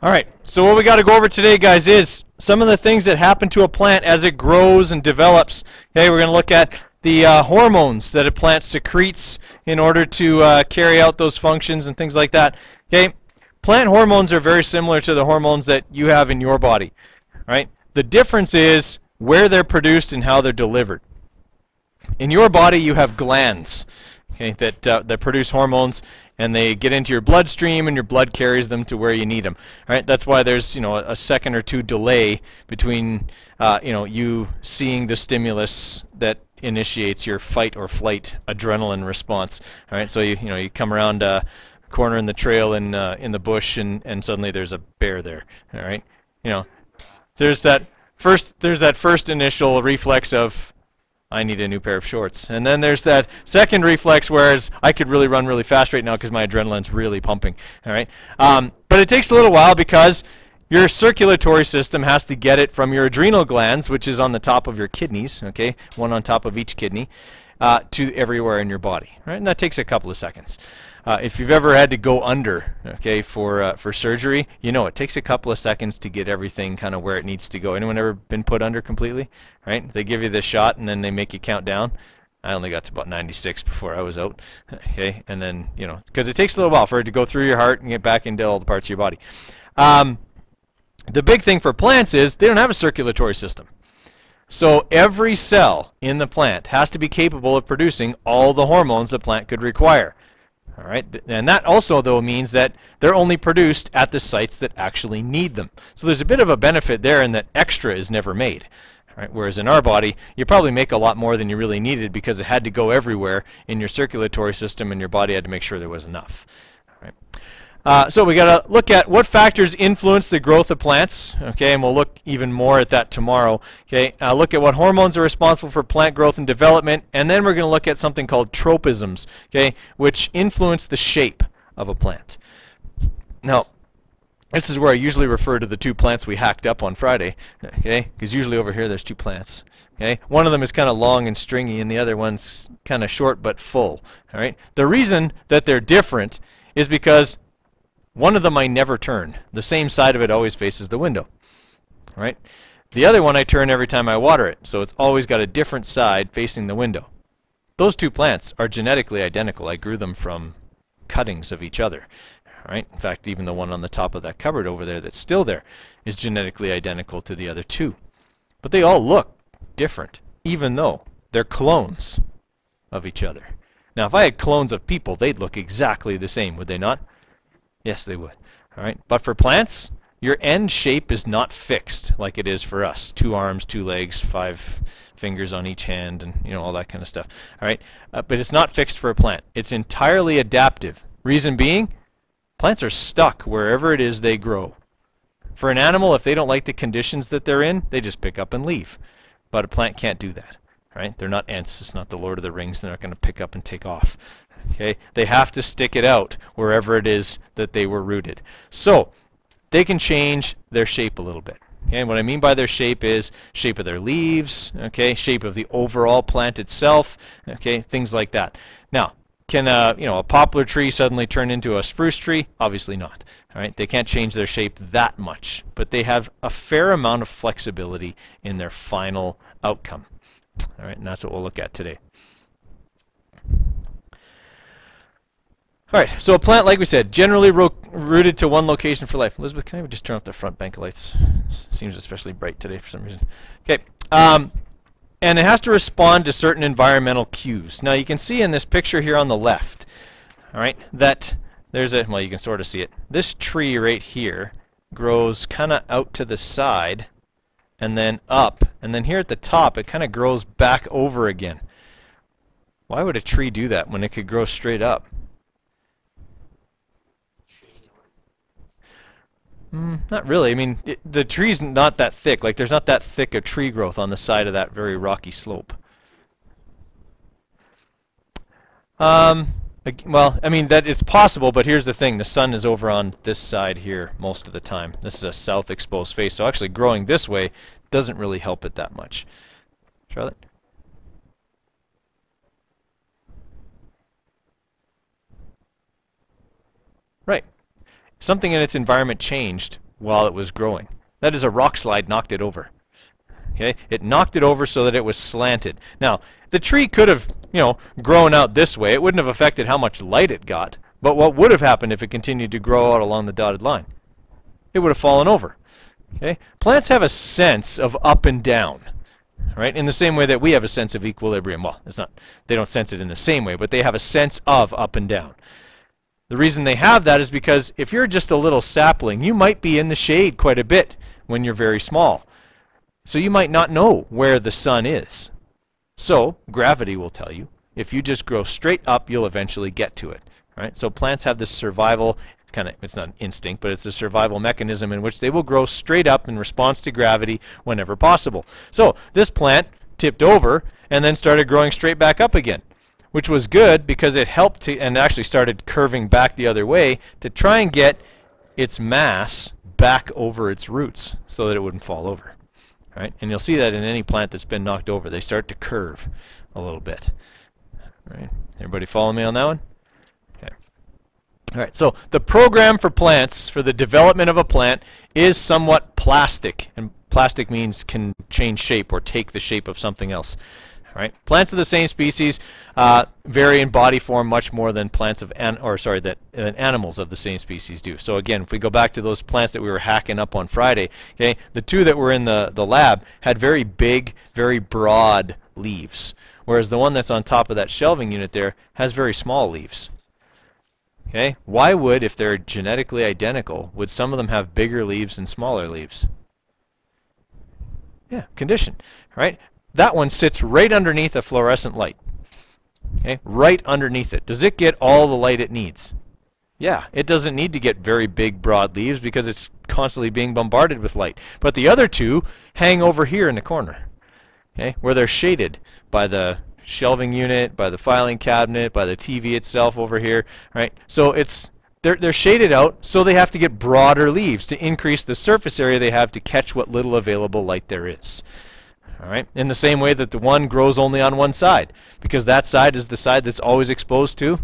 All right, so what we got to go over today, guys, is some of the things that happen to a plant as it grows and develops. Okay, we're going to look at the hormones that a plant secretes in order to carry out those functions and things like that. Okay, plant hormones are very similar to the hormones that you have in your body. Right? The difference is where they're produced and how they're delivered. In your body, you have glands, okay, that produce hormones, and they get into your bloodstream, and your blood carries them to where you need them. Right? That's why there's a second or two delay between you seeing the stimulus that initiates your fight or flight adrenaline response. All right, so you come around a corner in the trail in the bush, and suddenly there's a bear there. All right, there's that first initial reflex of, I need a new pair of shorts. And then there's that second reflex, whereas I could really run really fast right now because my adrenaline's really pumping. All right, but it takes a little while because your circulatory system has to get it from your adrenal glands, which is on the top of your kidneys, okay, one on top of each kidney, to everywhere in your body. Right, and that takes a couple of seconds. If you've ever had to go under, okay, for surgery, it takes a couple of seconds to get everything kind of where it needs to go. Anyone ever been put under completely? Right? They give you the shot and then they make you count down. I only got to about 96 before I was out. Okay, and then because it takes a little while for it to go through your heart and get back into all the parts of your body. The big thing for plants is they don't have a circulatory system. So every cell in the plant has to be capable of producing all the hormones the plant could require. All right, and that also, though, means that they're only produced at the sites that actually need them. So there's a bit of a benefit there in that extra is never made. All right, whereas in our body, you probably make a lot more than you really needed because it had to go everywhere in your circulatory system, and your body had to make sure there was enough. All right. So we got to look at what factors influence the growth of plants, okay, and we'll look even more at that tomorrow. Okay, look at what hormones are responsible for plant growth and development, and then we're going to look at something called tropisms, okay, which influence the shape of a plant. Now, this is where I usually refer to the two plants we hacked up on Friday, okay, because usually over here there's two plants. Okay, one of them is kind of long and stringy, and the other one's kind of short but full. All right, the reason that they're different is because one of them I never turn. The same side of it always faces the window. All right? The other one I turn every time I water it, so it's always got a different side facing the window. Those two plants are genetically identical. I grew them from cuttings of each other. All right? In fact, even the one on the top of that cupboard over there that's still there is genetically identical to the other two. But they all look different, even though they're clones of each other. Now, if I had clones of people, they'd look exactly the same, would they not? Yes, they would. All right, but for plants, your end shape is not fixed like it is for us. 2 arms, 2 legs, 5 fingers on each hand, and all that kind of stuff. All right, but it's not fixed for a plant. It's entirely adaptive. Reason being, plants are stuck wherever it is they grow. For an animal, if they don't like the conditions that they're in, they just pick up and leave. But a plant can't do that. Right? They're not ants. It's not the Lord of the Rings. They're not going to pick up and take off. Okay? They have to stick it out wherever it is that they were rooted. So they can change their shape a little bit. Okay? And what I mean by their shape is shape of their leaves, okay? Shape of the overall plant itself, okay? Things like that. Now, can a poplar tree suddenly turn into a spruce tree? Obviously not. All right? They can't change their shape that much, but they have a fair amount of flexibility in their final outcome. All right, and that's what we'll look at today. All right, so a plant, like we said, generally rooted to one location for life. Elizabeth, can I just turn off the front bank of lights? It seems especially bright today for some reason. Okay, and it has to respond to certain environmental cues. Now, you can see in this picture here on the left, all right, that there's a, well, you can sort of see it. This tree right here grows kind of out to the side and then up, and then here at the top it kind of grows back over again. Why would a tree do that when it could grow straight up? Not really. I mean, the tree's not that thick. Like, there's not that thick a tree growth on the side of that very rocky slope. Well, I mean, that is possible, but here's the thing. The sun is over on this side here most of the time. This is a south exposed face, so actually growing this way doesn't really help it that much. Charlotte? Right. Something in its environment changed while it was growing. That is, a rock slide knocked it over. Okay, it knocked it over so that it was slanted. Now, the tree could have, grown out this way. It wouldn't have affected how much light it got. But what would have happened if it continued to grow out along the dotted line? It would have fallen over. Okay, plants have a sense of up and down, right? In the same way that we have a sense of equilibrium. Well, it's not. They don't sense it in the same way, but they have a sense of up and down. The reason they have that is because if you're just a little sapling, you might be in the shade quite a bit when you're very small. So you might not know where the sun is. So gravity will tell you. If you just grow straight up, you'll eventually get to it. Right? So plants have this survival, it's not an instinct, but it's a survival mechanism in which they will grow straight up in response to gravity whenever possible. So this plant tipped over and then started growing straight back up again, which was good because it helped to, and actually started curving back the other way to try and get its mass back over its roots so that it wouldn't fall over. Right? And you'll see that in any plant that's been knocked over. They start to curve a little bit. Right? Everybody follow me on that one? Okay. All right, so the program for plants, for the development of a plant, is somewhat plastic. And plastic means can change shape or take the shape of something else. All right? Plants of the same species vary in body form much more than plants of than animals of the same species do. So again, if we go back to those plants that we were hacking up on Friday, okay, the two that were in the lab had very big, very broad leaves, whereas the one that's on top of that shelving unit there has very small leaves. Okay, why would, if they're genetically identical, would some of them have bigger leaves and smaller leaves? Yeah, condition, right? That one sits right underneath a fluorescent light. Okay, right underneath it. Does it get all the light it needs? Yeah, it doesn't need to get very big, broad leaves because it's constantly being bombarded with light. But the other two hang over here in the corner, okay, where they're shaded by the shelving unit, by the filing cabinet, by the TV itself over here, right? So they're shaded out, so they have to get broader leaves to increase the surface area they have to catch what little available light there is. All right? In the same way that the one grows only on one side, because that side is the side that's always exposed to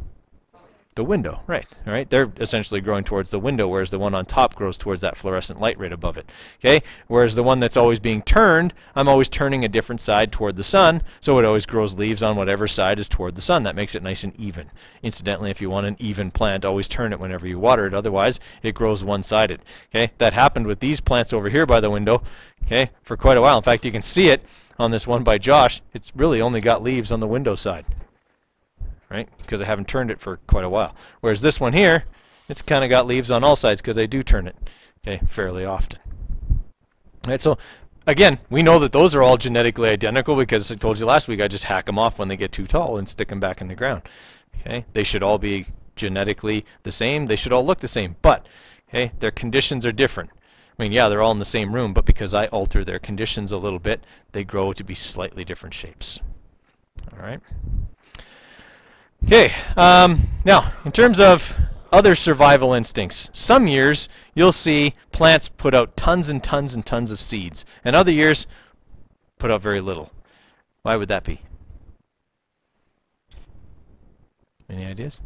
the window, right? All right? They're essentially growing towards the window, whereas the one on top grows towards that fluorescent light right above it. Okay? Whereas the one that's always being turned, I'm always turning a different side toward the sun, so it always grows leaves on whatever side is toward the sun. That makes it nice and even. Incidentally, if you want an even plant, always turn it whenever you water it. Otherwise, it grows one-sided. Okay? That happened with these plants over here by the window, okay, for quite a while. In fact, you can see it on this one by Josh. It's really only got leaves on the window side, right? Because I haven't turned it for quite a while. Whereas this one here, it's kind of got leaves on all sides because I do turn it, okay, fairly often. All right, so again, we know that those are all genetically identical because I told you last week I just hack them off when they get too tall and stick them back in the ground. Okay, they should all be genetically the same. They should all look the same, but okay, their conditions are different. I mean, yeah, they're all in the same room, but because I alter their conditions a little bit, they grow to be slightly different shapes. All right. Okay, now, in terms of other survival instincts, some years you'll see plants put out tons and tons and tons of seeds, and other years put out very little. Why would that be? Any ideas?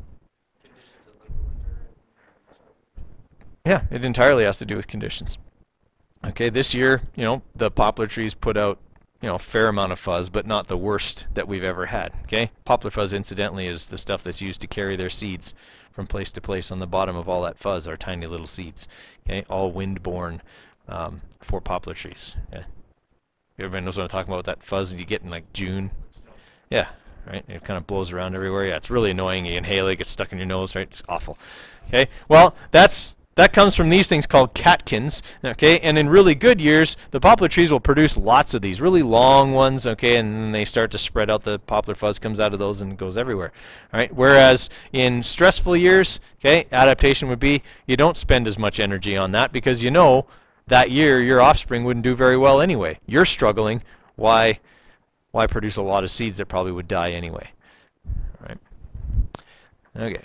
Yeah, it entirely has to do with conditions. Okay, this year, the poplar trees put out, a fair amount of fuzz, but not the worst that we've ever had. Okay, poplar fuzz, incidentally, is the stuff that's used to carry their seeds from place to place. On the bottom of all that fuzz are tiny little seeds. Okay, all wind-borne for poplar trees. Yeah. Everybody knows what I'm talking about. That fuzz you get in like June. Yeah, right. It kind of blows around everywhere. Yeah, it's really annoying. You inhale it, it gets stuck in your nose. Right, it's awful. Okay, well, that comes from these things called catkins, okay? And in really good years, the poplar trees will produce lots of these, really long ones, okay? And then they start to spread out. The poplar fuzz comes out of those and goes everywhere, all right? Whereas in stressful years, okay, adaptation would be you don't spend as much energy on that because you know that year your offspring wouldn't do very well anyway. You're struggling. Why produce a lot of seeds that probably would die anyway, all right? Okay.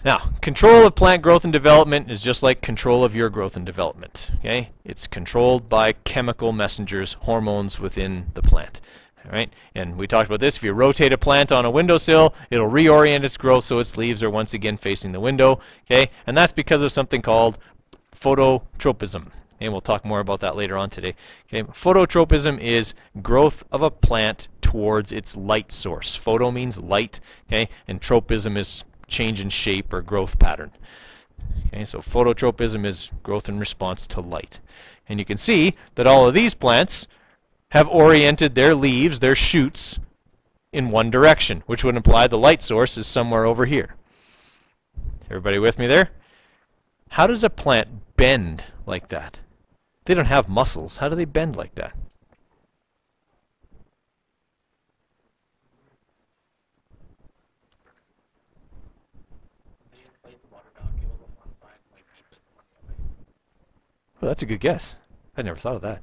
Now, control of plant growth and development is just like control of your growth and development. Okay, it's controlled by chemical messengers, hormones within the plant. All right, and we talked about this. If you rotate a plant on a windowsill, it'll reorient its growth so its leaves are once again facing the window. Okay, and that's because of something called phototropism. And we'll talk more about that later on today. Okay, phototropism is growth of a plant towards its light source. Photo means light, okay, and tropism is change in shape or growth pattern. Okay, so phototropism is growth in response to light. And you can see that all of these plants have oriented their leaves, their shoots, in one direction, which would imply the light source is somewhere over here. Everybody with me there? How does a plant bend like that? They don't have muscles. How do they bend like that? Well, that's a good guess. I never thought of that.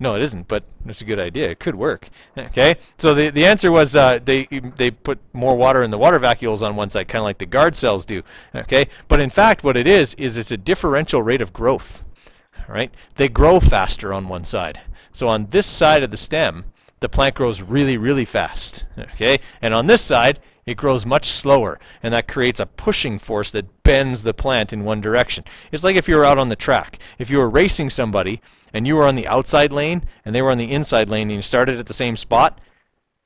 No, it isn't, but it's a good idea. It could work. Okay, so the answer was they put more water in the water vacuoles on one side, kind of like the guard cells do. Okay, but in fact, what it is it's a differential rate of growth. All right, they grow faster on one side. So on this side of the stem, the plant grows really, really fast. Okay, and on this side, it grows much slower, and that creates a pushing force that bends the plant in one direction. It's like if you were out on the track. If you were racing somebody and you were on the outside lane and they were on the inside lane and you started at the same spot,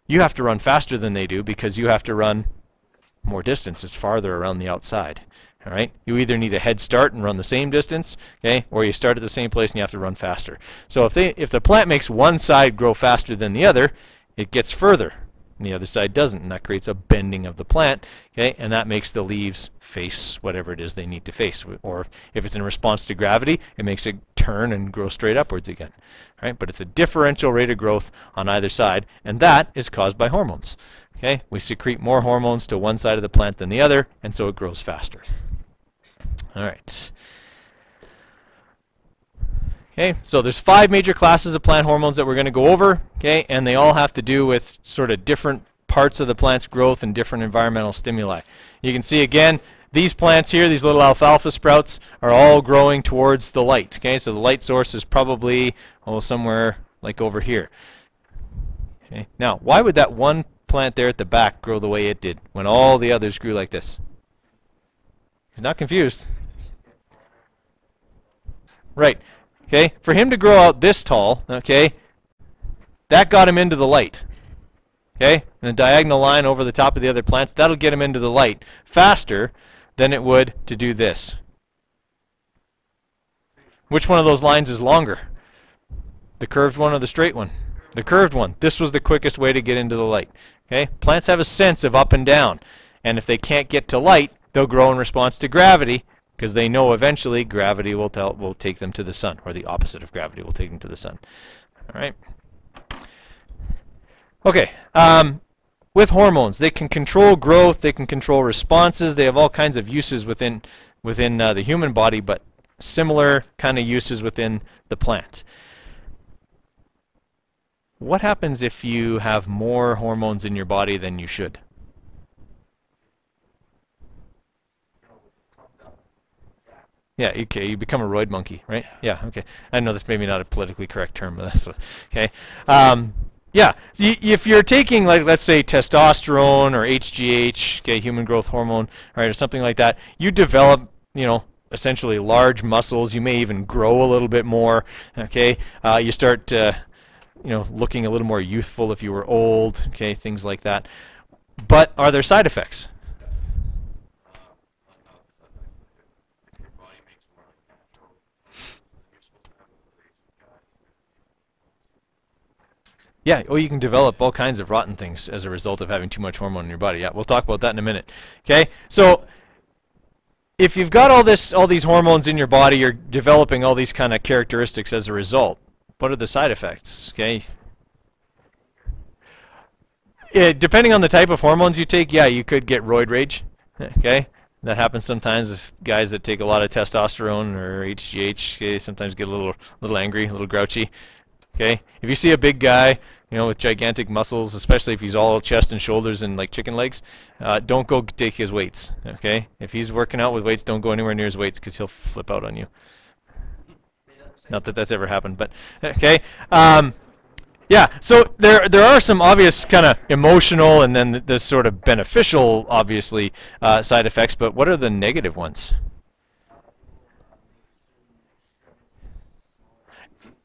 you have to run faster than they do because you have to run more distance. It's farther around the outside. All right? You either need a head start and run the same distance, okay, or you start at the same place and you have to run faster. So if the plant makes one side grow faster than the other, it gets further. And the other side doesn't, and that creates a bending of the plant, okay, and that makes the leaves face whatever it is they need to face. Or if it's in response to gravity, it makes it turn and grow straight upwards again. All right, but it's a differential rate of growth on either side, and that is caused by hormones. Okay, we secrete more hormones to one side of the plant than the other, and so it grows faster. All right. Okay, so there's 5 major classes of plant hormones that we're going to go over, okay, and they all have to do with sort of different parts of the plant's growth and different environmental stimuli. You can see again, these plants here, these little alfalfa sprouts, are all growing towards the light. Okay, so the light source is probably somewhere like over here. Okay, now why would that one plant there at the back grow the way it did when all the others grew like this? He's not confused. Right. Okay, for him to grow out this tall, okay, that got him into the light. Okay, and the diagonal line over the top of the other plants, that'll get him into the light faster than it would to do this. Which one of those lines is longer? The curved one or the straight one? The curved one. This was the quickest way to get into the light. Okay, plants have a sense of up and down, and if they can't get to light, they'll grow in response to gravity, because they know eventually gravity will take them to the sun, or the opposite of gravity will take them to the sun. All right. Okay. With hormones, they can control growth, they can control responses. They have all kinds of uses within the human body, but similar kind of uses within the plant. What happens if you have more hormones in your body than you should? Yeah, okay, you become a roid monkey, right? Yeah, okay. I know that's maybe not a politically correct term, but that's okay. Yeah, if you're taking, like, let's say testosterone or HGH, okay, human growth hormone, right, or something like that, you develop, essentially large muscles. You may even grow a little bit more, okay? You start, looking a little more youthful if you were old, okay, things like that. But are there side effects? Yeah, you can develop all kinds of rotten things as a result of having too much hormone in your body. Yeah, we'll talk about that in a minute. Okay, so if you've got all these hormones in your body, you're developing all these kind of characteristics as a result. What are the side effects? Okay, depending on the type of hormones you take, yeah, you could get roid rage. Okay, that happens sometimes with guys that take a lot of testosterone or HGH. Okay, sometimes get a little angry, a little grouchy. Okay, if you see a big guy, with gigantic muscles, especially if he's all chest and shoulders and like chicken legs, don't go take his weights. Okay, if he's working out with weights, don't go anywhere near his weights because he'll flip out on you. Not that that's ever happened, but okay. Yeah, so there are some obvious kind of emotional and then the sort of beneficial, obviously, side effects, but what are the negative ones?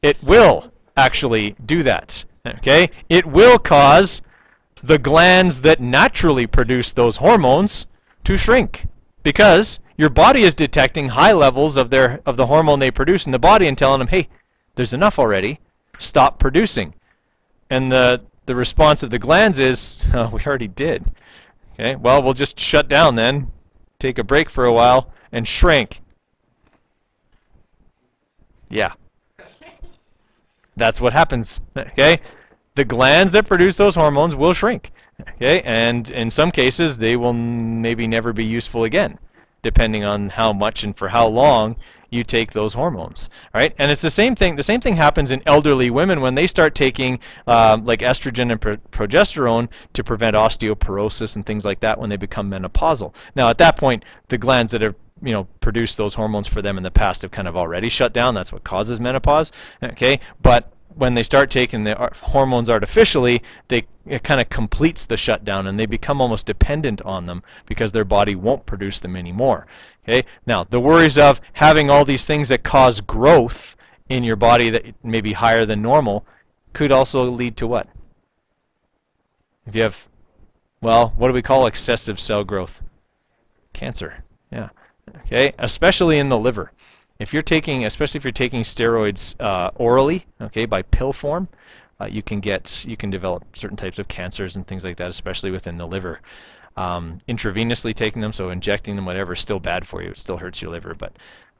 It will actually do that, okay? It will cause the glands that naturally produce those hormones to shrink because your body is detecting high levels of the hormone they produce in the body and telling them, hey, there's enough already, stop producing. And the response of the glands is, oh, we already did. Okay, well, we'll just shut down then, take a break for a while, and shrink. Yeah. That's what happens. Okay, the glands that produce those hormones will shrink. Okay, and in some cases, they will maybe never be useful again, depending on how much and for how long you take those hormones, right? And it's the same thing. The same thing happens in elderly women when they start taking like estrogen and progesterone to prevent osteoporosis and things like that when they become menopausal. Now, at that point, the glands that have produced those hormones for them in the past have kind of already shut down. That's what causes menopause. Okay, but when they start taking the hormones artificially, it kind of completes the shutdown, and they become almost dependent on them because their body won't produce them anymore. Okay, now the worries of having all these things that cause growth in your body that may be higher than normal could also lead to what? If you have, well, what do we call excessive cell growth? Cancer. Yeah. Okay, especially in the liver. If you're taking, especially if you're taking steroids orally, okay, by pill form, you can develop certain types of cancers and things like that, especially within the liver. Intravenously taking them, so injecting them, whatever, is still bad for you. It still hurts your liver, but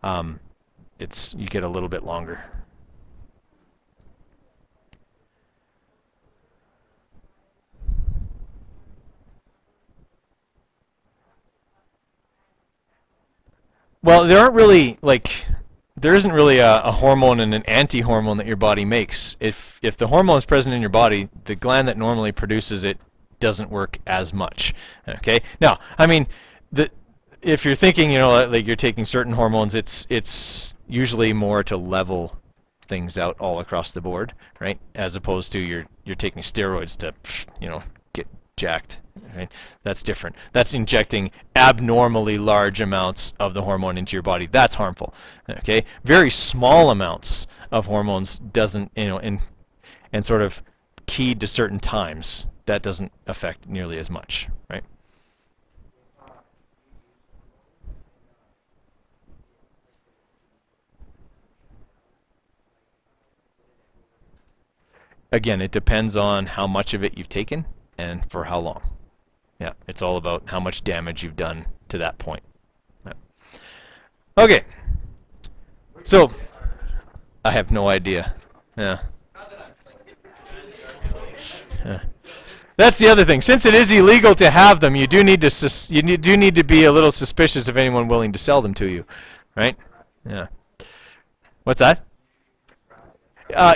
you get a little bit longer. Well, there isn't really a hormone and an anti-hormone that your body makes. If the hormone is present in your body, the gland that normally produces it doesn't work as much. Okay. Now, I mean, if you're thinking, like you're taking certain hormones, it's usually more to level things out all across the board, right? As opposed to you're taking steroids to, get jacked. Right? That's different. That's injecting abnormally large amounts of the hormone into your body. That's harmful. Okay, very small amounts of hormones doesn't, and sort of keyed to certain times, that doesn't affect nearly as much, right? Again, it depends on how much of it you've taken and for how long. Yeah, it's all about how much damage you've done to that point. Yeah. Okay, so I have no idea. Yeah. That's the other thing. Since it is illegal to have them, you do need to be a little suspicious of anyone willing to sell them to you, right? Yeah. What's that?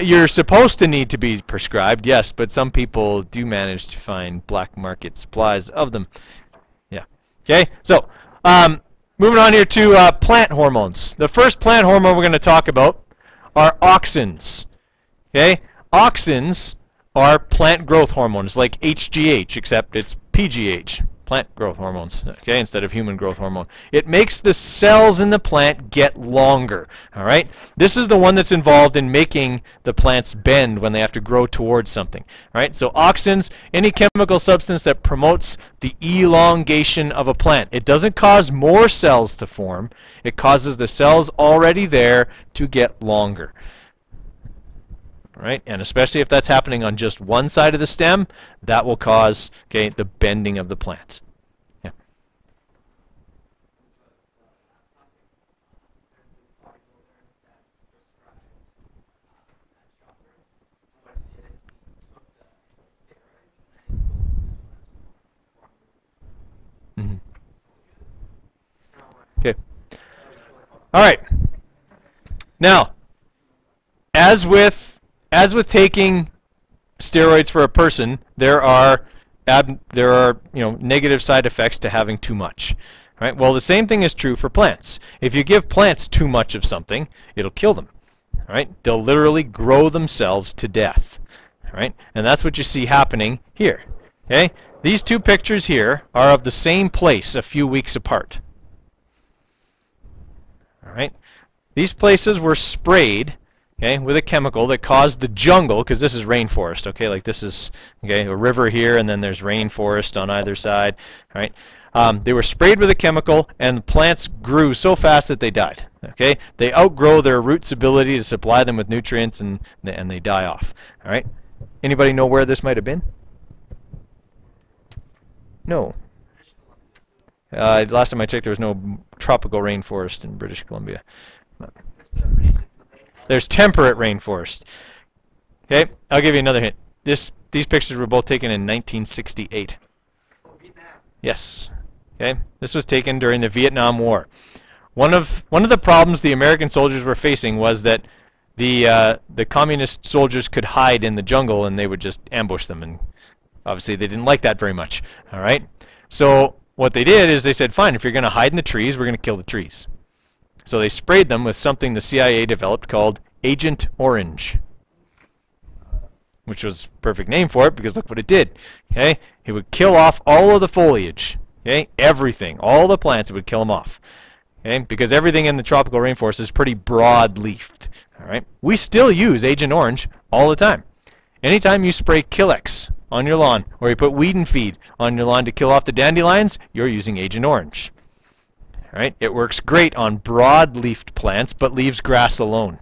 You're supposed to need to be prescribed, yes, but some people do manage to find black market supplies of them. Yeah. Okay, so moving on here to plant hormones. The first plant hormone we're going to talk about are auxins. Okay, auxins are plant growth hormones like HGH, except it's PGH, plant growth hormones, okay, instead of human growth hormone. It makes the cells in the plant get longer, all right? This is the one that's involved in making the plants bend when they have to grow towards something, all right? So auxins, any chemical substance that promotes the elongation of a plant. It doesn't cause more cells to form. It causes the cells already there to get longer. Right? And especially if that's happening on just one side of the stem, that will cause, okay, the bending of the plant. Yeah. Mm-hmm. Okay. All right. Now, as with taking steroids for a person, there are negative side effects to having too much. Right? Well, the same thing is true for plants. If you give plants too much of something, it'll kill them. Right? They'll literally grow themselves to death. All right, and that's what you see happening here. Okay, these two pictures here are of the same place a few weeks apart. All right, these places were sprayed, okay, with a chemical that caused the jungle, because this is rainforest, okay, like this is, okay, a river here, and then there's rainforest on either side. All right, they were sprayed with a chemical, and the plants grew so fast that they died. Okay, they outgrow their roots' ability to supply them with nutrients, and they die off. All right, anybody know where this might have been? No. Last time I checked, there was no tropical rainforest in British Columbia. There's temperate rainforest. Okay, I'll give you another hint. These pictures were both taken in 1968. Yes. Okay, this was taken during the Vietnam War. One of the problems the American soldiers were facing was that the communist soldiers could hide in the jungle, and they would just ambush them, and obviously they didn't like that very much. All right, so what they did is they said, fine, if you're going to hide in the trees, we're going to kill the trees. So they sprayed them with something the CIA developed called Agent Orange, which was a perfect name for it, because look what it did. Okay, it would kill off all of the foliage. Okay, everything, all the plants, it would kill them off. Okay, because everything in the tropical rainforest is pretty broad-leafed. All right, we still use Agent Orange all the time. Anytime you spray Killex on your lawn, or you put weed and feed on your lawn to kill off the dandelions, you're using Agent Orange. All right, it works great on broad-leafed plants, but leaves grass alone.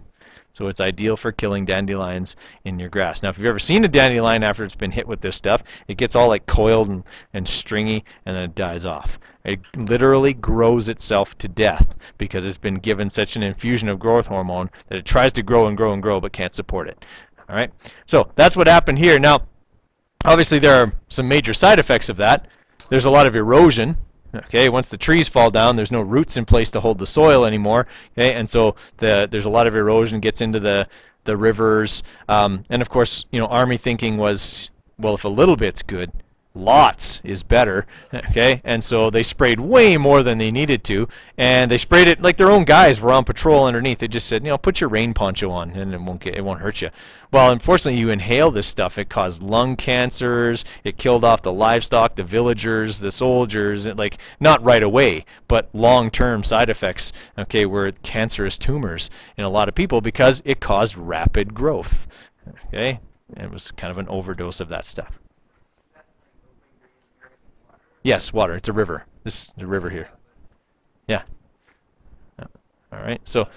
So it's ideal for killing dandelions in your grass. Now, if you've ever seen a dandelion after it's been hit with this stuff, it gets all like coiled and stringy, and then it dies off. It literally grows itself to death because it's been given such an infusion of growth hormone that it tries to grow and grow and grow but can't support it. All right, so that's what happened here. Now, obviously there are some major side effects of that. There's a lot of erosion. Okay, once the trees fall down, there's no roots in place to hold the soil anymore. Okay, and so there's a lot of erosion, gets into the rivers, and of course, you know, Army thinking was, well, if a little bit's good, lots is better. Okay, and so they sprayed way more than they needed to, and they sprayed it like their own guys were on patrol underneath. They just said, you know, put your rain poncho on, and it won't hurt you. Well, unfortunately, you inhale this stuff, it caused lung cancers. It killed off the livestock, the villagers, the soldiers. Like, not right away, but long-term side effects. Okay, were cancerous tumors in a lot of people because it caused rapid growth. Okay, and it was kind of an overdose of that stuff. Yes, water. It's a river. This is the river here. Yeah. All right. So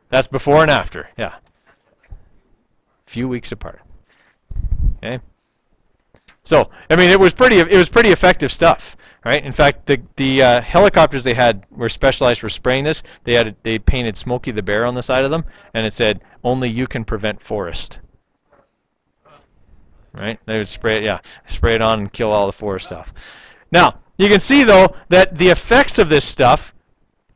that's before and after. Yeah. Few weeks apart. Okay. So I mean, it was pretty effective stuff, right? In fact, the helicopters they had were specialized for spraying this. They painted Smokey the Bear on the side of them, and it said, "Only you can prevent forest." Right? They would spray it. Yeah, spray it on and kill all the forest stuff. Now, you can see, though, that the effects of this stuff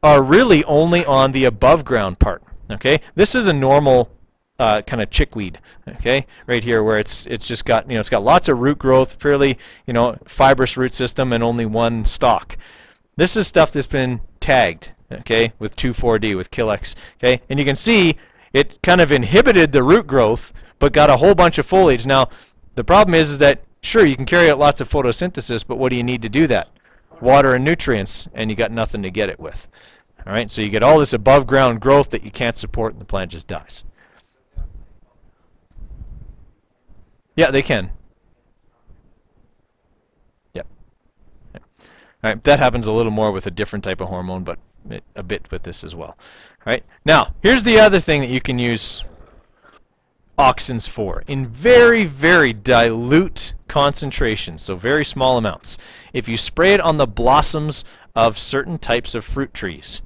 are really only on the above ground part. Okay, this is a normal kind of chickweed. Okay, right here where it's just got, you know, it's got lots of root growth, fairly, you know, fibrous root system, and only one stalk. This is stuff that's been tagged, okay, with 2,4-D, with Killex. Okay, and you can see it kind of inhibited the root growth, but got a whole bunch of foliage. Now, the problem is that sure, you can carry out lots of photosynthesis, but what do you need to do that? Water and nutrients, and you got nothing to get it with. All right, so you get all this above ground growth that you can't support, and the plant just dies. Yeah, they can. Yep. All right, that happens a little more with a different type of hormone, but a bit with this as well. All right, now here's the other thing that you can use Auxins for, in very, very dilute concentrations, so very small amounts. If you spray it on the blossoms of certain types of fruit trees,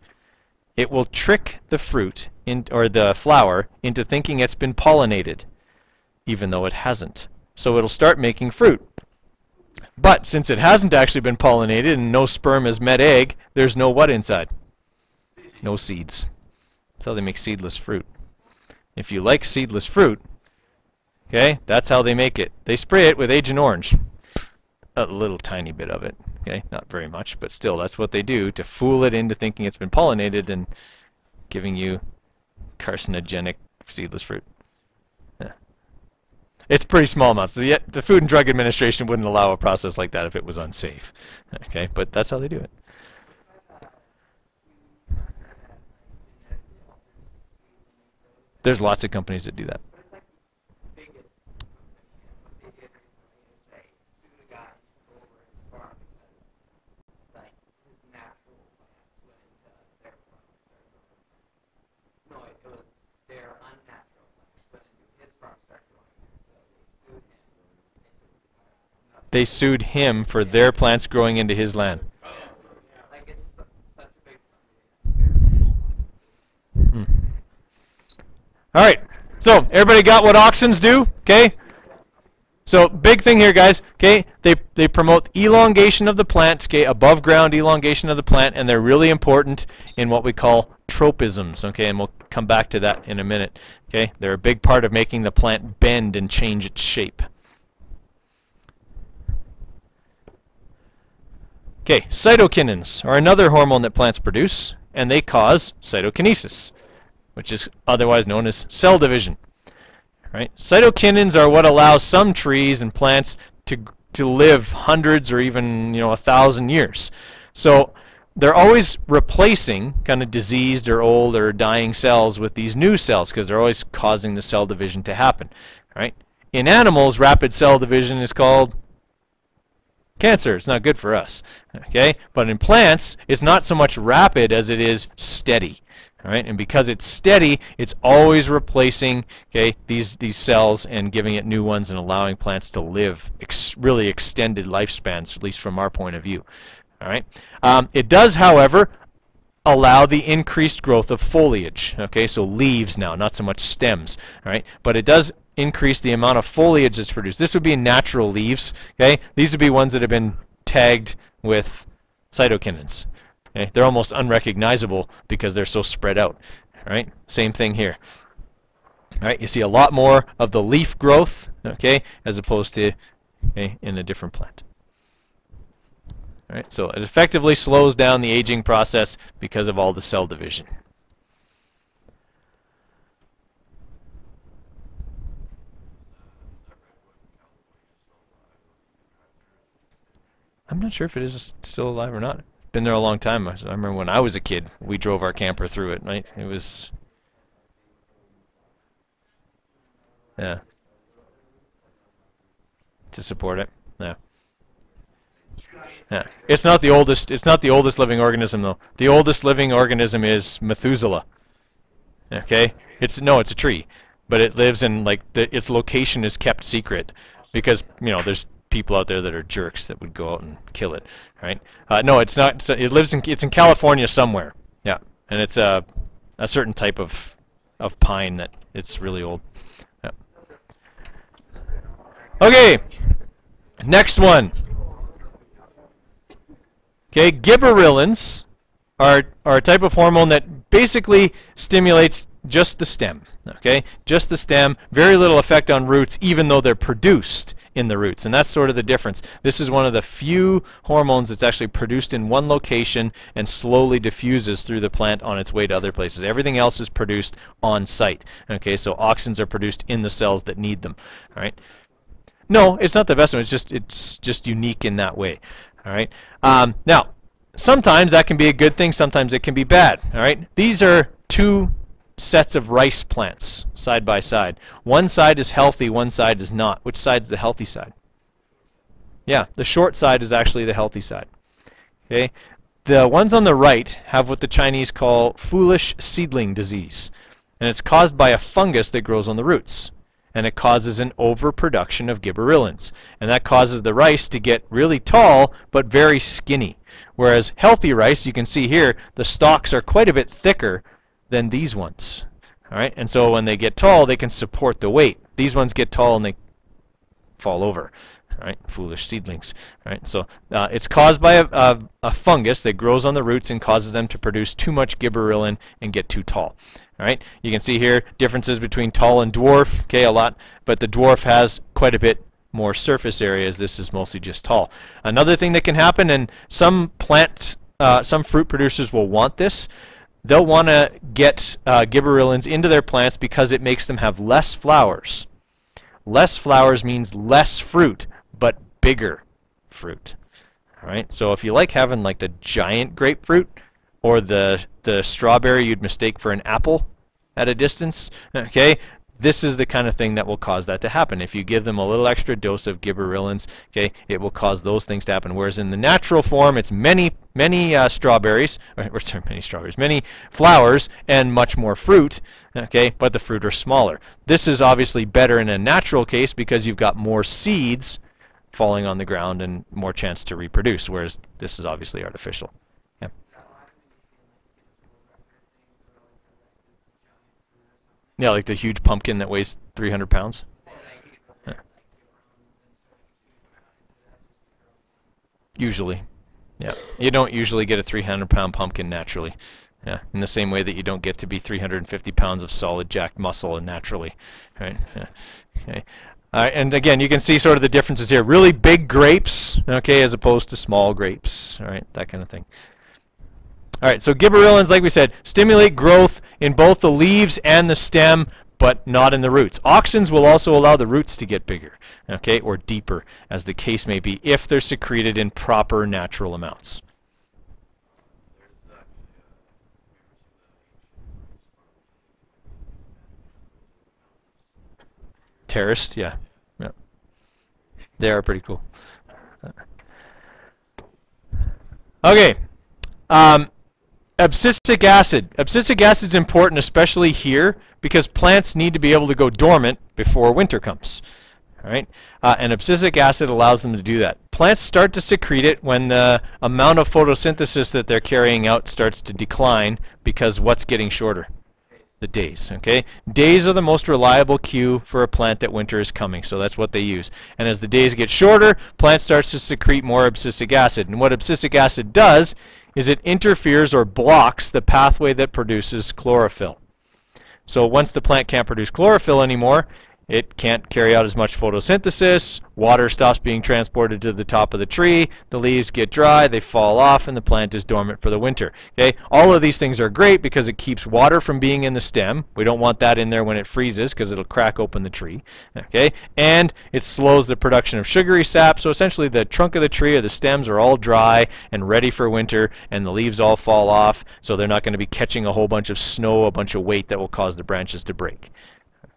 it will trick the fruit or the flower into thinking it's been pollinated, even though it hasn't. So it'll start making fruit. But since it hasn't actually been pollinated and no sperm has met egg, there's no what inside? No seeds. That's how they make seedless fruit. If you like seedless fruit, okay, that's how they make it. They spray it with Agent Orange. A little tiny bit of it, okay, not very much, but still, that's what they do to fool it into thinking it's been pollinated and giving you carcinogenic seedless fruit. Yeah. It's pretty small amounts. The Food and Drug Administration wouldn't allow a process like that if it was unsafe. Okay, but that's how they do it. There's lots of companies that do that. They sued him for their plants growing into his land. All right, so everybody got what auxins do? Okay. So big thing here, guys. Okay, they promote elongation of the plant. Okay, above ground elongation of the plant, and they're really important in what we call tropisms. Okay, and we'll come back to that in a minute. Okay, they're a big part of making the plant bend and change its shape. Okay, cytokinins are another hormone that plants produce, and they cause cytokinesis, which is otherwise known as cell division. Right? Cytokinins are what allows some trees and plants to live hundreds or even 1,000 years. So they're always replacing kind of diseased or old or dying cells with these new cells because they're always causing the cell division to happen. Right? In animals, rapid cell division is called cancer. It's not good for us. Okay? But in plants, it's not so much rapid as it is steady. All right? And because it's steady, it's always replacing these cells and giving it new ones and allowing plants to live really extended lifespans, at least from our point of view. All right? It does, however, allow the increased growth of foliage. Okay? So leaves now, not so much stems. All right? But it does increase the amount of foliage that's produced. This would be natural leaves. Okay? These would be ones that have been tagged with cytokinins. Okay? They're almost unrecognizable because they're so spread out. All right? Same thing here. All right? You see a lot more of the leaf growth, okay, as opposed to in a different plant. All right? So it effectively slows down the aging process because of all the cell division. I'm not sure if it is still alive or not. Been there a long time. I remember when I was a kid, we drove our camper through it. Right? It was, yeah, to support it. Yeah. Yeah. It's not the oldest. It's not the oldest living organism though. The oldest living organism is Methuselah. Okay. It's a tree, but it lives in its location is kept secret because there's people out there that are jerks that would go out and kill it, right? No, it's not. It's in California somewhere. Yeah, and it's a certain type of pine that it's really old. Yeah. Okay, next one. Okay, Gibber Willens are a type of hormone that basically stimulates just the stem. Okay, just the stem. Very little effect on roots, even though they're produced in the roots, and that's sort of the difference. This is one of the few hormones that's actually produced in one location and slowly diffuses through the plant on its way to other places. Everything else is produced on site. Okay, so auxins are produced in the cells that need them. All right. No, it's not the best one. It's just unique in that way. All right. Now, sometimes that can be a good thing. Sometimes it can be bad. All right. These are two sets of rice plants side by side. One side is healthy, one side is not. Which side's the healthy side? Yeah, the short side is actually the healthy side. Okay, the ones on the right have what the Chinese call foolish seedling disease, and it's caused by a fungus that grows on the roots, and it causes an overproduction of Gibber Willens, and that causes the rice to get really tall but very skinny. Whereas healthy rice, you can see here, the stalks are quite a bit thicker than these ones. All right, and so when they get tall, they can support the weight. These ones get tall and they fall over. All right, foolish seedlings. All right, so it's caused by a fungus that grows on the roots and causes them to produce too much gibberellin and get too tall. All right, you can see here differences between tall and dwarf. Okay, a lot, but the dwarf has quite a bit more surface areas. This is mostly just tall. Another thing that can happen, and some fruit producers will want this. They'll want to get gibberellins into their plants because it makes them have less flowers. Less flowers means less fruit, but bigger fruit. All right. So if you like having like the giant grapefruit or the strawberry you'd mistake for an apple at a distance, okay, this is the kind of thing that will cause that to happen. If you give them a little extra dose of Gibber Willens, okay, it will cause those things to happen. Whereas in the natural form, it's many strawberries, or sorry, many flowers and much more fruit, okay, but the fruit are smaller. This is obviously better in a natural case because you've got more seeds falling on the ground and more chance to reproduce, whereas this is obviously artificial. Yeah. Yeah, like the huge pumpkin that weighs 300 pounds. Yeah. Usually. Yeah. You don't usually get a 300-pound pumpkin naturally. Yeah. In the same way that you don't get to be 350 pounds of solid jacked muscle naturally. Right? Yeah. Okay. And again, you can see sort of the differences here. Really big grapes, okay, as opposed to small grapes. All right, that kind of thing. All right, so Gibber Willens, like we said, stimulate growth in both the leaves and the stem, but not in the roots. Auxins will also allow the roots to get bigger, okay, or deeper, as the case may be, if they're secreted in proper natural amounts. Terraced, yeah. Yeah. They are pretty cool. Okay. Abscisic acid. Abscisic acid is important, especially here, because plants need to be able to go dormant before winter comes. All right? And abscisic acid allows them to do that. Plants start to secrete it when the amount of photosynthesis that they're carrying out starts to decline because what's getting shorter? The days. Okay? Days are the most reliable cue for a plant that winter is coming, so that's what they use. And as the days get shorter, plant starts to secrete more abscisic acid. And what abscisic acid does is it interferes or blocks the pathway that produces chlorophyll. So once the plant can't produce chlorophyll anymore, it can't carry out as much photosynthesis, water stops being transported to the top of the tree, the leaves get dry, they fall off, and the plant is dormant for the winter. Okay? All of these things are great because it keeps water from being in the stem. We don't want that in there when it freezes because it'll crack open the tree. Okay? And it slows the production of sugary sap, so essentially the trunk of the tree or the stems are all dry and ready for winter, and the leaves all fall off, so they're not going to be catching a whole bunch of snow, a bunch of weight that will cause the branches to break.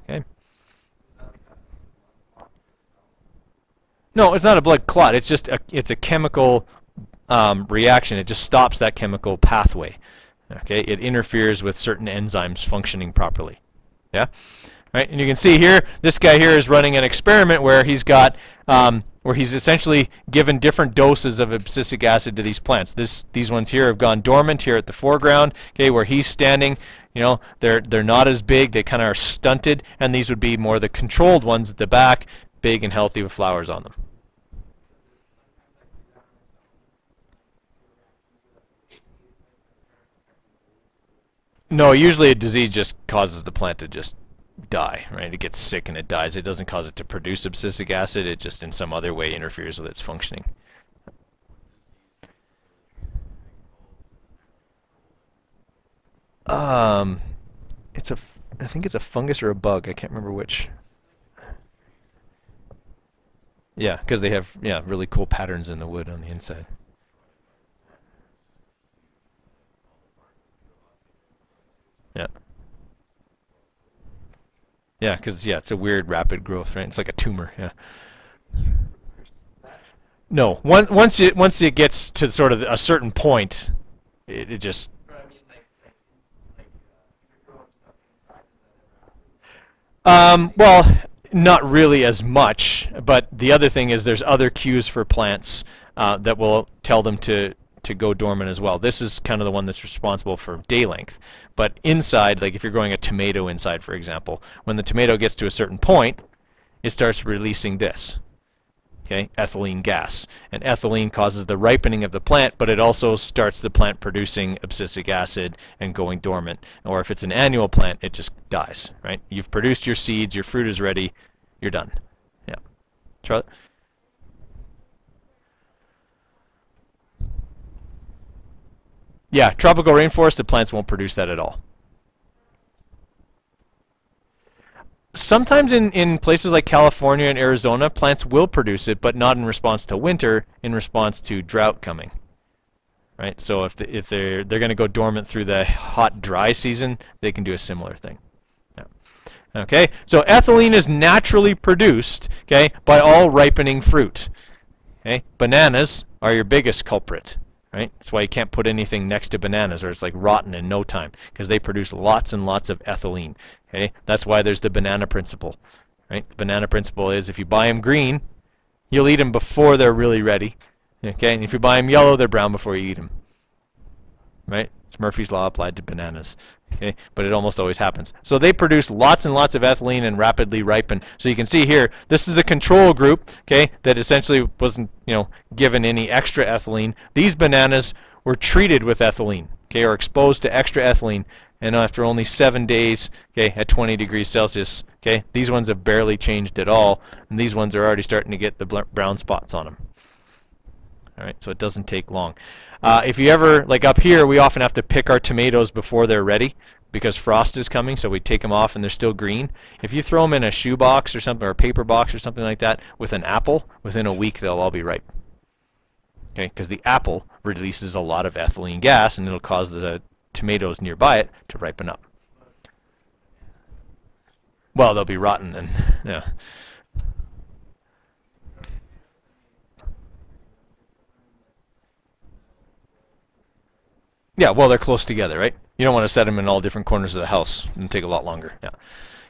Okay? No, it's not a blood clot. It's just it's a chemical reaction. It just stops that chemical pathway. Okay, it interferes with certain enzymes functioning properly. Yeah, right. And you can see here, this guy here is running an experiment where he's got where he's essentially given different doses of abscisic acid to these plants. These ones here have gone dormant here at the foreground. Okay, where he's standing. You know, they're not as big. They kind of are stunted, and these would be more the controlled ones at the back, big and healthy with flowers on them. No, usually a disease just causes the plant to just die, right? It gets sick and it dies. It doesn't cause it to produce abscisic acid. It just in some other way interferes with its functioning. I think it's a fungus or a bug. I can't remember which. Yeah, because they have really cool patterns in the wood on the inside. Yeah. Yeah, because it's a weird rapid growth, right? It's like a tumor. Yeah. No, once it gets to sort of a certain point, it just. Well, not really as much, but the other thing is there's other cues for plants that will tell them to go dormant as well. This is kind of the one that's responsible for day length. But inside, like if you're growing a tomato inside, for example, when the tomato gets to a certain point, it starts releasing this, okay, ethylene gas. And ethylene causes the ripening of the plant, but it also starts the plant producing abscisic acid and going dormant. Or if it's an annual plant, it just dies, right? You've produced your seeds, your fruit is ready, you're done. Yeah. Charlotte? Yeah, tropical rainforest, the plants won't produce that at all. Sometimes in places like California and Arizona, plants will produce it, but not in response to winter, in response to drought coming. Right? So if they're going to go dormant through the hot, dry season, they can do a similar thing. Yeah. Okay, so ethylene is naturally produced, okay, by all ripening fruit. Okay, bananas are your biggest culprit. Right? That's why you can't put anything next to bananas, or it's like rotten in no time, because they produce lots and lots of ethylene. Okay, that's why there's the banana principle. Right? The banana principle is if you buy them green, you'll eat them before they're really ready. Okay, and if you buy them yellow, they're brown before you eat them. Right? It's Murphy's Law applied to bananas. Okay, but it almost always happens. So they produce lots and lots of ethylene and rapidly ripen. So you can see here, this is a control group, okay, that essentially wasn't, given any extra ethylene. These bananas were treated with ethylene, okay, or exposed to extra ethylene, and after only 7 days, okay, at 20 degrees Celsius, okay, these ones have barely changed at all, and these ones are already starting to get the brown spots on them. All right, so it doesn't take long. If you ever, like up here, we often have to pick our tomatoes before they're ready because frost is coming, so we take them off and they're still green. If you throw them in a shoe box or something, or a paper box or something like that with an apple, within a week they'll all be ripe. Okay, because the apple releases a lot of ethylene gas and it'll cause the tomatoes nearby it to ripen up. Well, they'll be rotten then. Yeah. Yeah, well, they're close together, right? You don't want to set them in all different corners of the house. It'll take a lot longer. Yeah.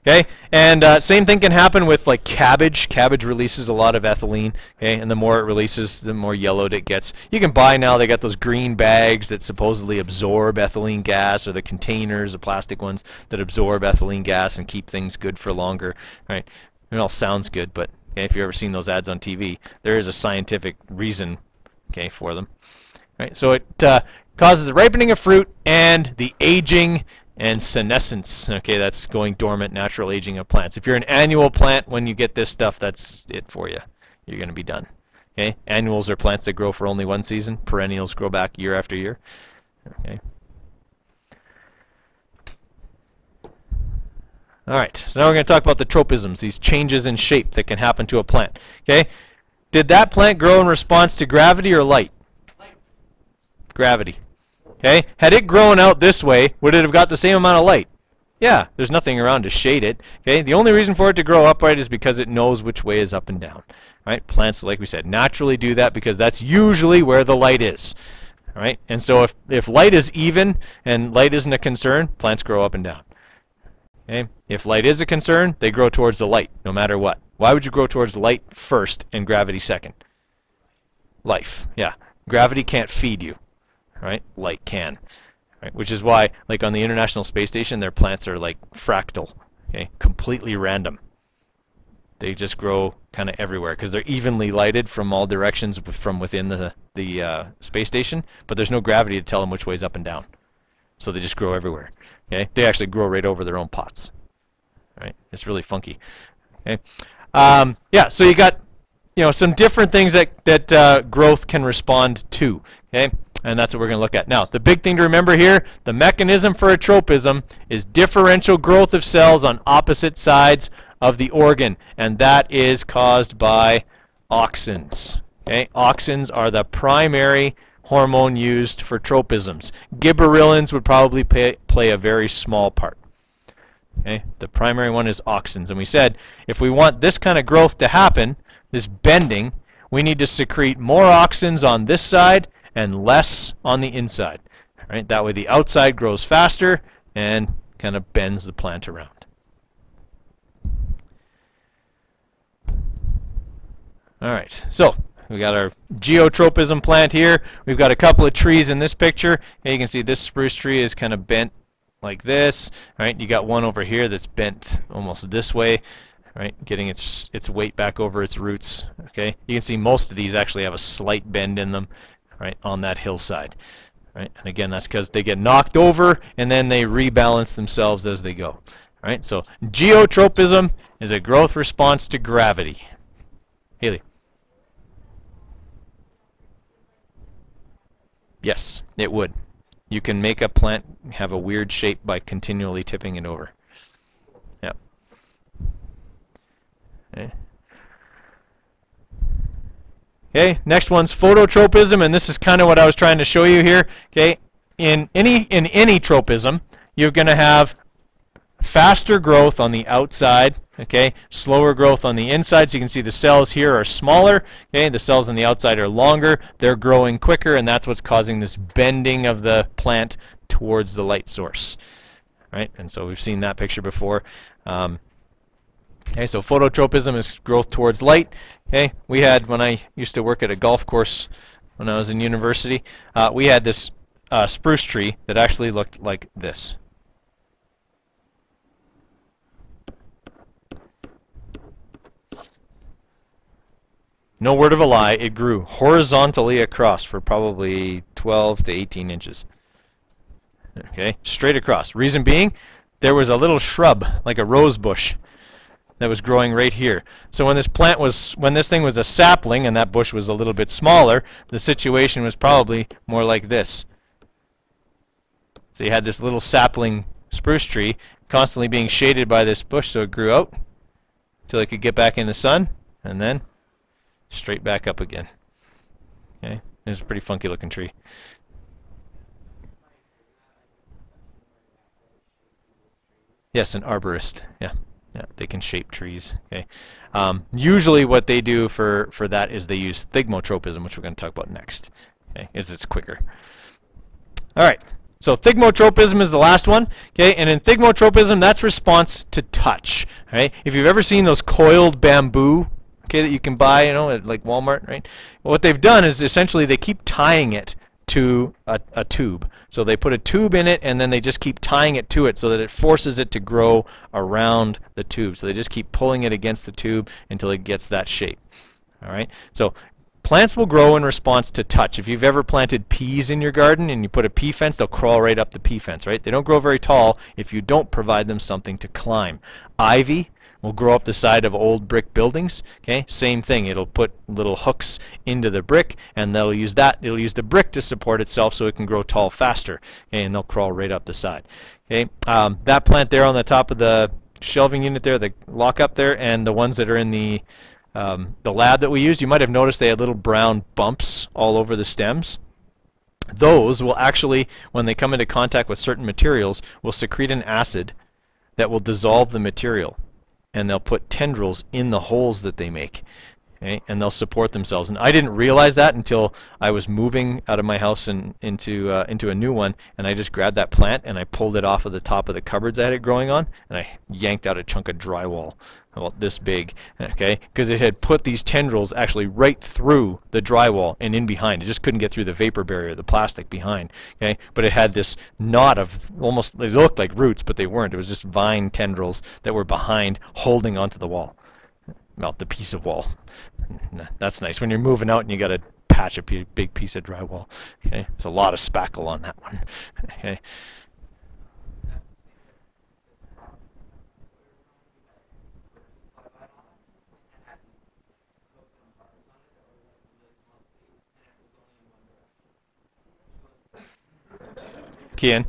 Okay, and same thing can happen with like cabbage. Cabbage releases a lot of ethylene. Okay, and the more it releases, the more yellowed it gets. You can buy now. They got those green bags that supposedly absorb ethylene gas, or the containers, the plastic ones that absorb ethylene gas and keep things good for longer. Right? It all sounds good, but okay, if you've ever seen those ads on TV, there is a scientific reason, okay, for them. Right? So it causes the ripening of fruit and the aging and senescence. Okay, that's going dormant, natural aging of plants. If you're an annual plant, when you get this stuff, that's it for you. You're going to be done. Okay, annuals are plants that grow for only one season. Perennials grow back year after year. Okay. All right, so now we're going to talk about the tropisms, these changes in shape that can happen to a plant. Okay, did that plant grow in response to gravity or light? Gravity. Okay, had it grown out this way, would it have got the same amount of light? Yeah, there's nothing around to shade it. Okay, the only reason for it to grow upright is because it knows which way is up and down. Right, plants, like we said, naturally do that because that's usually where the light is. All right, and so if light is even and light isn't a concern, plants grow up and down. Okay, if light is a concern, they grow towards the light, no matter what. Why would you grow towards the light first and gravity second? Life. Yeah, gravity can't feed you. Right? Light can. Right? Which is why, like on the International Space Station, their plants are like fractal, okay? Completely random. They just grow kind of everywhere because they're evenly lighted from all directions from within the space station, but there's no gravity to tell them which way's up and down. So they just grow everywhere. Okay? They actually grow right over their own pots. Right? It's really funky. Okay? Yeah. So you got some different things that growth can respond to. Okay. And that's what we're going to look at. Now, the big thing to remember here, the mechanism for a tropism is differential growth of cells on opposite sides of the organ. And that is caused by auxins. Okay? Auxins are the primary hormone used for tropisms. Gibber Willens would probably play a very small part. Okay? The primary one is auxins. And we said if we want this kind of growth to happen, this bending, we need to secrete more auxins on this side and less on the inside. Right? That way the outside grows faster and kind of bends the plant around. All right, so we got our geotropism plant here. We've got a couple of trees in this picture. And you can see this spruce tree is kind of bent like this. Right? You got one over here that's bent almost this way. Right? Getting its weight back over its roots. Okay? You can see most of these actually have a slight bend in them. Right, on that hillside. Right? And again, that's because they get knocked over and then they rebalance themselves as they go. Right? So geotropism is a growth response to gravity. Haley. Yes, it would. You can make a plant have a weird shape by continually tipping it over. Yeah. Okay. Okay, next one's phototropism, and this is kind of what I was trying to show you here. Okay, in any tropism, you're going to have faster growth on the outside, okay, slower growth on the inside. So you can see the cells here are smaller, okay, the cells on the outside are longer, they're growing quicker, and that's what's causing this bending of the plant towards the light source. Right, and so we've seen that picture before. Okay, so phototropism is growth towards light. Okay, we had, when I used to work at a golf course when I was in university, we had this spruce tree that actually looked like this. No word of a lie, it grew horizontally across for probably 12 to 18 inches. Okay, straight across. Reason being, there was a little shrub, like a rose bush, that was growing right here. So when this thing was a sapling and that bush was a little bit smaller, the situation was probably more like this. So you had this little sapling spruce tree constantly being shaded by this bush, so it grew out until it could get back in the sun, and then straight back up again. Okay, it's a pretty funky looking tree. Yes, an arborist. Yeah. Yeah, they can shape trees. Okay. Usually what they do for that is they use thigmotropism, which we're going to talk about next. Okay, it's quicker. All right. So thigmotropism is the last one. Okay, and in thigmotropism, that's response to touch. Right? If you've ever seen those coiled bamboo, okay, that you can buy, you know, at like Walmart, right? What they've done is essentially they keep tying it to a tube. So they put a tube in it and then they just keep tying it to it so that it forces it to grow around the tube. So they just keep pulling it against the tube until it gets that shape. All right. So plants will grow in response to touch. If you've ever planted peas in your garden and you put a pea fence, they'll crawl right up the pea fence, right? They don't grow very tall if you don't provide them something to climb. Ivy will grow up the side of old brick buildings. Okay, same thing. It'll put little hooks into the brick, and they'll use that. It'll use the brick to support itself, so it can grow tall faster. Okay, and they'll crawl right up the side. Okay, that plant there on the top of the shelving unit there, the lock up there, and the ones that are in the lab that we used, you might have noticed they had little brown bumps all over the stems. Those will actually, when they come into contact with certain materials, will secrete an acid that will dissolve the material. And they'll put tendrils in the holes that they make, okay? And they'll support themselves. And I didn't realize that until I was moving out of my house and into a new one, and I just grabbed that plant and I pulled it off of the top of the cupboards I had it growing on, and I yanked out a chunk of drywall about this big, okay? Because it had put these tendrils actually right through the drywall and in behind. It just couldn't get through the vapor barrier, the plastic behind, okay? But it had this knot of almost, they looked like roots, but they weren't. It was just vine tendrils that were behind holding onto the wall, well, the piece of wall. That's nice when you're moving out and you got to patch a big piece of drywall, okay? There's a lot of spackle on that one, okay? Kian.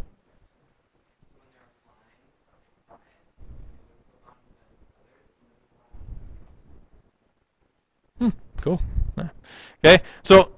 Cool. Okay, so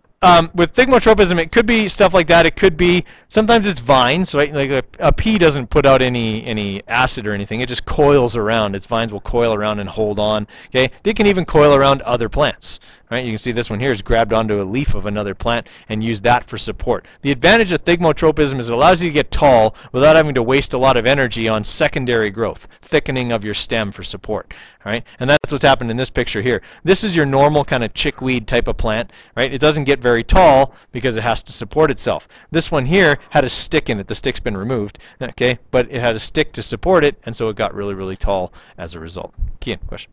with thigmotropism, it could be stuff like that. It could be, sometimes it's vines, right? Like a pea doesn't put out any acid or anything. It just coils around. Its vines will coil around and hold on. Okay, they can even coil around other plants. Right? You can see this one here is grabbed onto a leaf of another plant and use that for support. The advantage of thigmotropism is it allows you to get tall without having to waste a lot of energy on secondary growth, thickening of your stem for support. Right? And that's what's happened in this picture here. This is your normal kind of chickweed type of plant. Right? It doesn't get very tall because it has to support itself. This one here had a stick in it. The stick's been removed, okay? But it had a stick to support it, and so it got really, really tall as a result. Kian, question?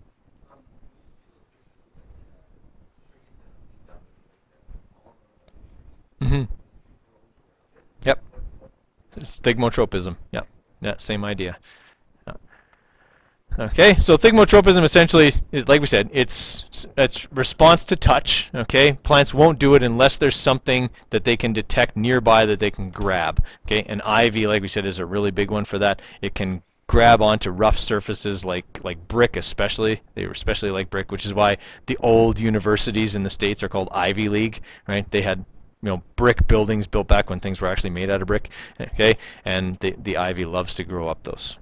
Mm-hmm. Yep. Thigmotropism. Yep. Yeah, same idea. Okay, so thigmotropism essentially is, like we said, it's response to touch. Okay, plants won't do it unless there's something that they can detect nearby that they can grab. Okay, and ivy, like we said, is a really big one for that. It can grab onto rough surfaces like brick especially. They were especially like brick, which is why the old universities in the States are called Ivy League, right? They had brick buildings built back when things were actually made out of brick, okay? And the ivy loves to grow up those.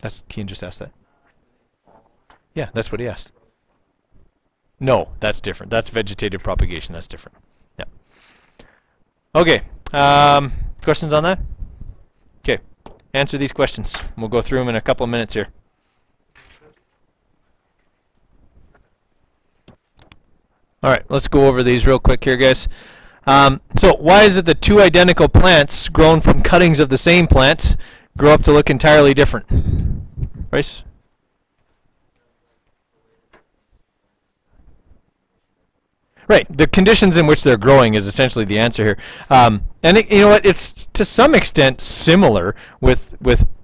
Can you just ask that? Yeah, that's what he asked. No, that's different. That's vegetative propagation. That's different. Yeah. Okay. Questions on that? Okay. Answer these questions. We'll go through them in a couple of minutes here. All right, let's go over these real quick here, guys. So why is it that two identical plants grown from cuttings of the same plant grow up to look entirely different? Bryce? Right, the conditions in which they're growing is essentially the answer here. And you know what? It's to some extent similar with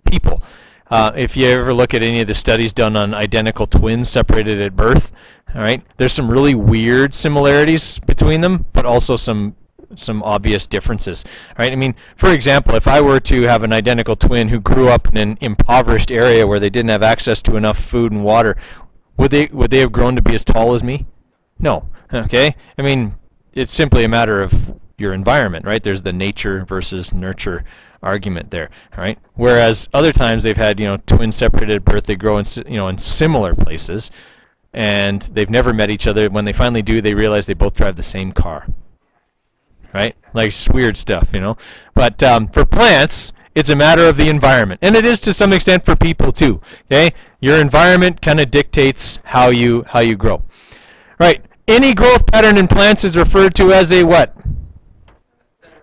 people. If you ever look at any of the studies done on identical twins separated at birth, all right, there's some really weird similarities between them, but also some obvious differences. Right? I mean, for example, if I were to have an identical twin who grew up in an impoverished area where they didn't have access to enough food and water, would they have grown to be as tall as me? No. Okay? I mean, it's simply a matter of your environment, right? There's the nature versus nurture argument there, right? Whereas other times they've had, twins separated at birth, they grow in, in similar places, and they've never met each other. When they finally do, they realize they both drive the same car, right? Like weird stuff, But for plants, it's a matter of the environment, and it is to some extent for people too. Okay, your environment kind of dictates how you grow, right? Any growth pattern in plants is referred to as a what?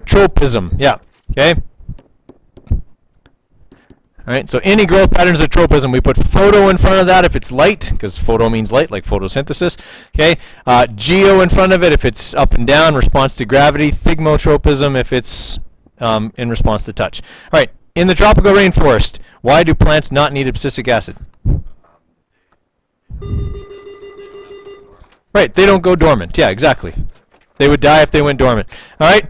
Tropism. Yeah. Okay. All right, so any growth patterns of tropism, we put photo in front of that if it's light, because photo means light, like photosynthesis. Okay, geo in front of it if it's up and down, response to gravity. Thigmotropism if it's in response to touch. All right, in the tropical rainforest, why do plants not need abscisic acid? Right, they don't go dormant. Yeah, exactly. They would die if they went dormant. All right,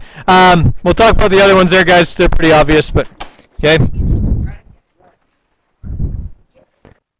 we'll talk about the other ones there, guys. They're pretty obvious, but okay.